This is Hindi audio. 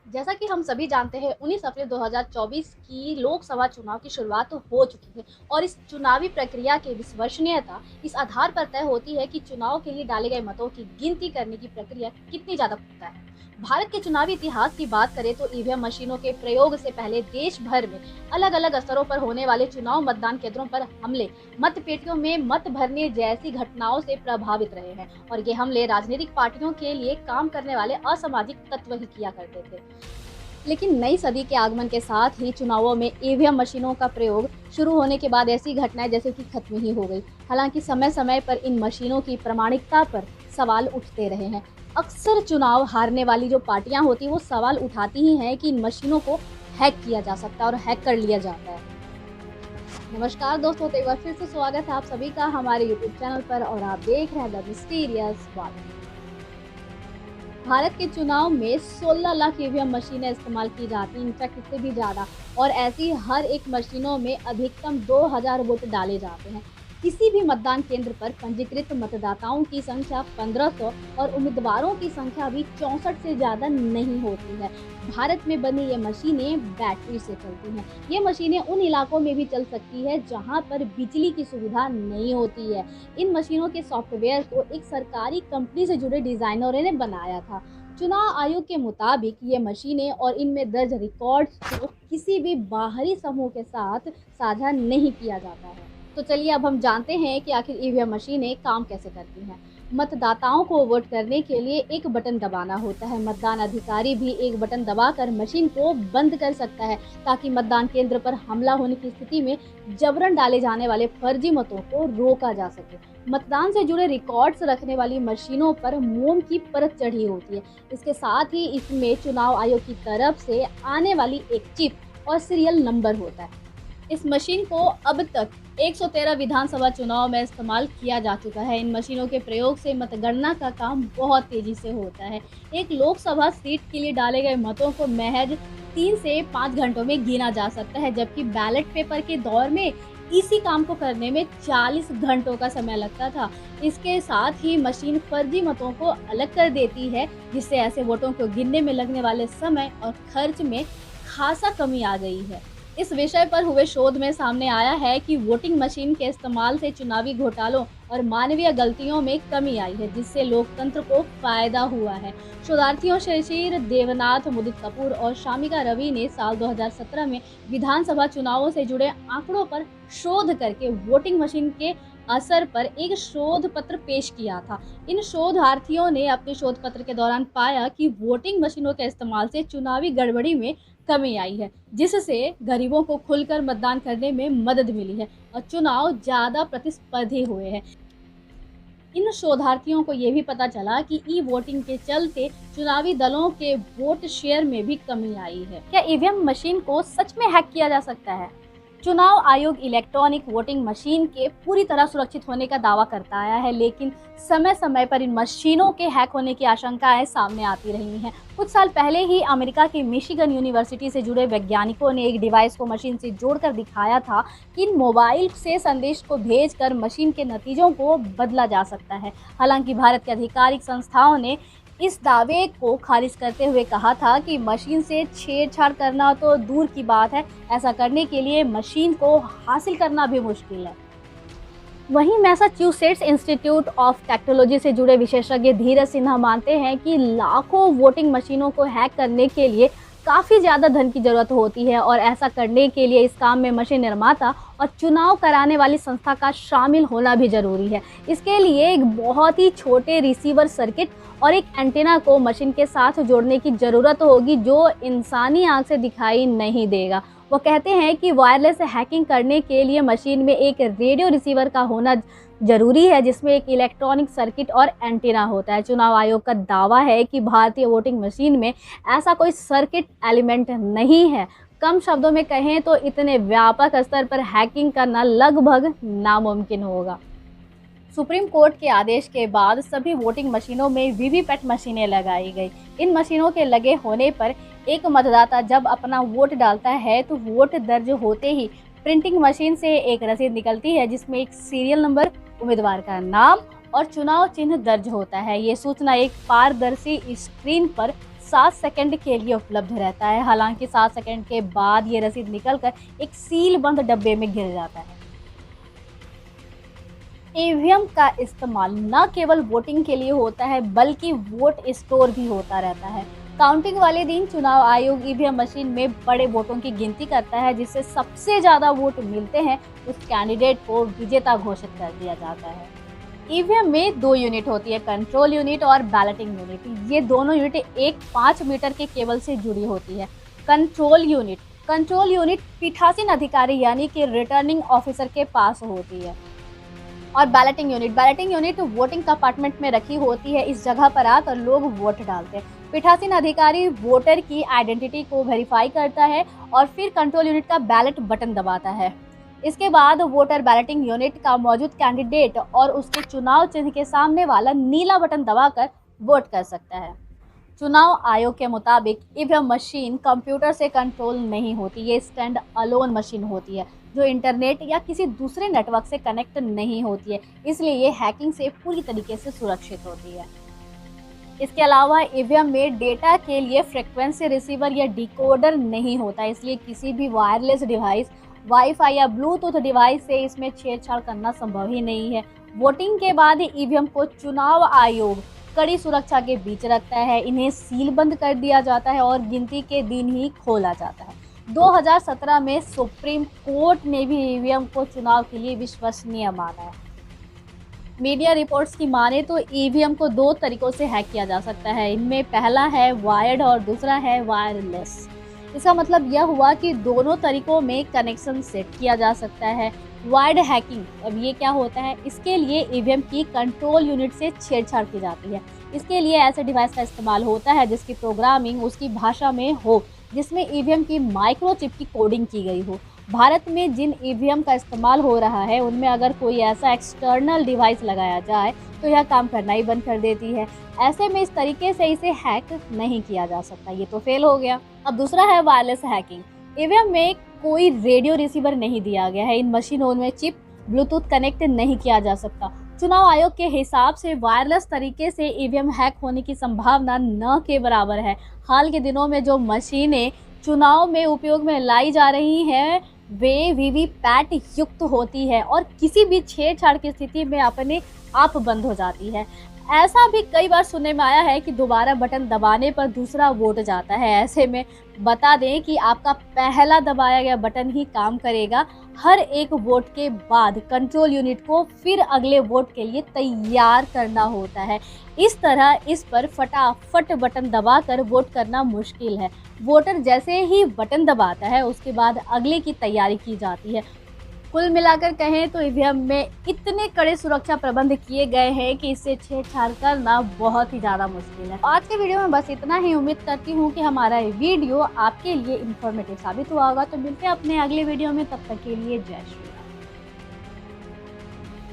जैसा कि हम सभी जानते हैं 19 अप्रैल 2024 की लोकसभा चुनाव की शुरुआत तो हो चुकी है और इस चुनावी प्रक्रिया की विश्वसनीयता इस आधार पर तय होती है कि चुनाव के लिए डाले गए मतों की गिनती करने की प्रक्रिया कितनी ज्यादा पुख्ता है। भारत के चुनावी इतिहास की बात करें तो ईवीएम मशीनों के प्रयोग से पहले देश भर में अलग अलग स्तरों पर होने वाले चुनाव मतदान केंद्रों पर हमले, मतपेटियों में मत भरने जैसी घटनाओं से प्रभावित रहे हैं और ये हमले राजनीतिक पार्टियों के लिए काम करने वाले असामाजिक तत्व ही किया करते थे। लेकिन नई सदी के आगमन के साथ ही चुनावों में ईवीएम मशीनों का प्रयोग शुरू होने के बाद ऐसी घटनाएं जैसे कि खत्म ही हो गई। हालांकि समय समय पर इन मशीनों की प्रामाणिकता पर सवाल उठते रहे हैं। अक्सर चुनाव हारने वाली जो पार्टियां होती हैं वो सवाल उठाती ही हैं कि इन मशीनों को हैक किया जा सकता है और हैक कर लिया जाता है। नमस्कार दोस्तों, तो एक बार फिर से स्वागत है आप सभी का हमारे यूट्यूब चैनल पर और आप देख रहे हैं द मिस्टीरियस वर्ल्ड। भारत के चुनाव में 16 लाख ईवीएम मशीनें इस्तेमाल की जाती हैं, इनफैक्ट इससे भी ज़्यादा। और ऐसी हर एक मशीनों में अधिकतम 2000 वोट डाले जाते हैं। किसी भी मतदान केंद्र पर पंजीकृत मतदाताओं की संख्या 1500 और उम्मीदवारों की संख्या भी 64 से ज़्यादा नहीं होती है। भारत में बनी ये मशीनें बैटरी से चलती हैं। ये मशीनें उन इलाकों में भी चल सकती है जहां पर बिजली की सुविधा नहीं होती है। इन मशीनों के सॉफ्टवेयर को एक सरकारी कंपनी से जुड़े डिजाइनरों ने बनाया था। चुनाव आयोग के मुताबिक ये मशीनें और इनमें दर्ज रिकॉर्ड्स को किसी भी बाहरी समूह के साथ साझा नहीं किया जाता है। तो चलिए अब हम जानते हैं कि आखिर ईवीएम मशीनें काम कैसे करती हैं। मतदाताओं को वोट करने के लिए एक बटन दबाना होता है। मतदान अधिकारी भी एक बटन दबाकर मशीन को बंद कर सकता है ताकि मतदान केंद्र पर हमला होने की स्थिति में जबरन डाले जाने वाले फर्जी मतों को रोका जा सके। मतदान से जुड़े रिकॉर्ड्स रखने वाली मशीनों पर मोम की परत चढ़ी होती है। इसके साथ ही इसमें चुनाव आयोग की तरफ से आने वाली एक चिप और सीरियल नंबर होता है। इस मशीन को अब तक 113 विधानसभा चुनाव में इस्तेमाल किया जा चुका है। इन मशीनों के प्रयोग से मतगणना का काम बहुत तेजी से होता है। एक लोकसभा सीट के लिए डाले गए मतों को महज 3 से 5 घंटों में गिना जा सकता है, जबकि बैलेट पेपर के दौर में इसी काम को करने में 40 घंटों का समय लगता था। इसके साथ ही मशीन फर्जी मतों को अलग कर देती है, जिससे ऐसे वोटों को गिनने में लगने वाले समय और खर्च में खासा कमी आ गई है। इस विषय पर हुए शोध में सामने आया है कि वोटिंग मशीन के इस्तेमाल से चुनावी घोटालों और मानवीय गलतियों में कमी आई है, जिससे लोकतंत्र को फायदा हुआ है। शोधार्थियों शिशिर देवनाथ, मुदित कपूर और शामिका रवि ने साल 2017 में विधानसभा चुनावों से जुड़े आंकड़ों पर शोध करके वोटिंग मशीन के असर पर एक शोध पत्र पेश किया था। इन शोधार्थियों ने अपने शोध पत्र के दौरान पाया कि वोटिंग मशीनों के इस्तेमाल से चुनावी गड़बड़ी में कमी आई है, जिससे गरीबों को खुलकर मतदान करने में मदद मिली है और चुनाव ज़्यादा प्रतिस्पर्धी हुए हैं। इन शोधार्थियों को ये भी पता चला कि ई वोटिंग के चलते चुनावी दलों के वोट शेयर में भी कमी आई है। क्या ईवीएम मशीन को सच में हैक किया जा सकता है? चुनाव आयोग इलेक्ट्रॉनिक वोटिंग मशीन के पूरी तरह सुरक्षित होने का दावा करता आया है, लेकिन समय समय पर इन मशीनों के हैक होने की आशंकाएं सामने आती रही हैं। कुछ साल पहले ही अमेरिका की मिशिगन यूनिवर्सिटी से जुड़े वैज्ञानिकों ने एक डिवाइस को मशीन से जोड़कर दिखाया था कि इन मोबाइल से संदेश को भेजकर मशीन के नतीजों को बदला जा सकता है। हालांकि भारत के आधिकारिक संस्थाओं ने इस दावे को खारिज करते हुए कहा था कि मशीन से छेड़छाड़ करना तो दूर की बात है, ऐसा करने के लिए मशीन को हासिल करना भी मुश्किल है। वहीं मैसाचुसेट्स इंस्टीट्यूट ऑफ टेक्नोलॉजी से जुड़े विशेषज्ञ धीरज सिन्हा मानते हैं कि लाखों वोटिंग मशीनों को हैक करने के लिए काफ़ी ज़्यादा धन की ज़रूरत होती है और ऐसा करने के लिए इस काम में मशीन निर्माता और चुनाव कराने वाली संस्था का शामिल होना भी ज़रूरी है। इसके लिए एक बहुत ही छोटे रिसीवर सर्किट और एक एंटीना को मशीन के साथ जोड़ने की ज़रूरत होगी, जो इंसानी आंख से दिखाई नहीं देगा। वो कहते हैं कि वायरलेस हैकिंग करने के लिए मशीन में एक रेडियो रिसीवर का होना जरूरी है, जिसमें एक इलेक्ट्रॉनिक सर्किट और एंटीना होता है। चुनाव आयोग का दावा है कि भारतीय वोटिंग मशीन में ऐसा कोई सर्किट एलिमेंट नहीं है। कम शब्दों में कहें तो इतने व्यापक स्तर पर हैकिंग करना लगभग नामुमकिन होगा। सुप्रीम कोर्ट के आदेश के बाद सभी वोटिंग मशीनों में वीवीपैट मशीनें लगाई गई। इन मशीनों के लगे होने पर एक मतदाता जब अपना वोट डालता है तो वोट दर्ज होते ही प्रिंटिंग मशीन से एक रसीद निकलती है, जिसमें एक सीरियल नंबर, उम्मीदवार का नाम और चुनाव चिन्ह दर्ज होता है। ये सूचना एक पारदर्शी स्क्रीन पर 7 सेकंड के लिए उपलब्ध रहता है। हालांकि 7 सेकंड के बाद ये रसीद निकलकर एक सील बंद डब्बे में गिर जाता है। ईवीएम का इस्तेमाल न केवल वोटिंग के लिए होता है बल्कि वोट स्टोर भी होता रहता है। काउंटिंग वाले दिन चुनाव आयोग ईवीएम मशीन में बड़े वोटों की गिनती करता है। जिससे सबसे ज्यादा वोट मिलते हैं उस कैंडिडेट को विजेता घोषित कर दिया जाता है। ईवीएम में 2 यूनिट होती है, कंट्रोल यूनिट और बैलेटिंग यूनिट। ये दोनों यूनिट एक 5 मीटर के केबल से जुड़ी होती है। कंट्रोल यूनिट पीठासीन अधिकारी यानी कि रिटर्निंग ऑफिसर के पास होती है। और बैलेटिंग यूनिट वोटिंग कंपार्टमेंट में रखी होती है। इस जगह पर आकर लोग वोट डालते हैं। पीठासीन अधिकारी वोटर की आइडेंटिटी को वेरीफाई करता है और फिर कंट्रोल यूनिट का बैलेट बटन दबाता है। इसके बाद वोटर बैलेटिंग यूनिट का मौजूद कैंडिडेट और उसके चुनाव चिन्ह के सामने वाला नीला बटन दबाकर वोट कर सकता है। चुनाव आयोग के मुताबिक ईवीएम मशीन कंप्यूटर से कंट्रोल नहीं होती। ये स्टैंड अलोन मशीन होती है जो इंटरनेट या किसी दूसरे नेटवर्क से कनेक्ट नहीं होती है, इसलिए ये हैकिंग से पूरी तरीके से सुरक्षित होती है। इसके अलावा ईवीएम में डेटा के लिए फ्रीक्वेंसी रिसीवर या डिकोडर नहीं होता, इसलिए किसी भी वायरलेस डिवाइस, वाईफाई या ब्लूटूथ डिवाइस से इसमें छेड़छाड़ करना संभव ही नहीं है। वोटिंग के बाद ईवीएम को चुनाव आयोग कड़ी सुरक्षा के बीच रखता है। इन्हें सील बंद कर दिया जाता है और गिनती के दिन ही खोला जाता है। 2017 में सुप्रीम कोर्ट ने भी ईवीएम को चुनाव के लिए विश्वसनीय माना है। मीडिया रिपोर्ट्स की माने तो ईवीएम को 2 तरीकों से हैक किया जा सकता है। इनमें पहला है वायर्ड और दूसरा है वायरलेस। इसका मतलब यह हुआ कि दोनों तरीकों में कनेक्शन सेट किया जा सकता है। वायर्ड हैकिंग, अब ये क्या होता है? इसके लिए ईवीएम की कंट्रोल यूनिट से छेड़छाड़ की जाती है। इसके लिए ऐसे डिवाइस का इस्तेमाल होता है जिसकी प्रोग्रामिंग उसकी भाषा में हो, जिसमें ईवीएम की माइक्रोचिप की कोडिंग की गई हो। भारत में जिन ईवीएम का इस्तेमाल हो रहा है उनमें अगर कोई ऐसा एक्सटर्नल डिवाइस लगाया जाए तो यह काम करना ही बंद कर देती है। ऐसे में इस तरीके से इसे हैक नहीं किया जा सकता, ये तो फेल हो गया। अब दूसरा है वायरलेस हैकिंग। ईवीएम में कोई रेडियो रिसीवर नहीं दिया गया है। इन मशीनों में चिप ब्लूटूथ कनेक्ट नहीं किया जा सकता। चुनाव आयोग के हिसाब से वायरलेस तरीके से ईवीएम हैक होने की संभावना न के बराबर है। हाल के दिनों में जो मशीनें चुनाव में उपयोग में लाई जा रही हैं वे वीवीपैट युक्त होती है और किसी भी छेड़छाड़ की स्थिति में अपने आप बंद हो जाती है। ऐसा भी कई बार सुनने में आया है कि दोबारा बटन दबाने पर दूसरा वोट जाता है। ऐसे में बता दें कि आपका पहला दबाया गया बटन ही काम करेगा। हर एक वोट के बाद कंट्रोल यूनिट को फिर अगले वोट के लिए तैयार करना होता है। इस तरह इस पर फटाफट बटन दबाकर वोट करना मुश्किल है। वोटर जैसे ही बटन दबाता है उसके बाद अगले की तैयारी की जाती है। कुल मिलाकर कहें तो ईवीएम में इतने कड़े सुरक्षा प्रबंध किए गए हैं कि इससे छेड़छाड़ करना बहुत ही ज़्यादा मुश्किल है। आज के वीडियो में बस इतना ही। उम्मीद करती हूँ कि हमारा ये वीडियो आपके लिए इन्फॉर्मेटिव साबित हुआ होगा। तो मिलते हैं अपने अगले वीडियो में, तब तक के लिए जय श्री राम।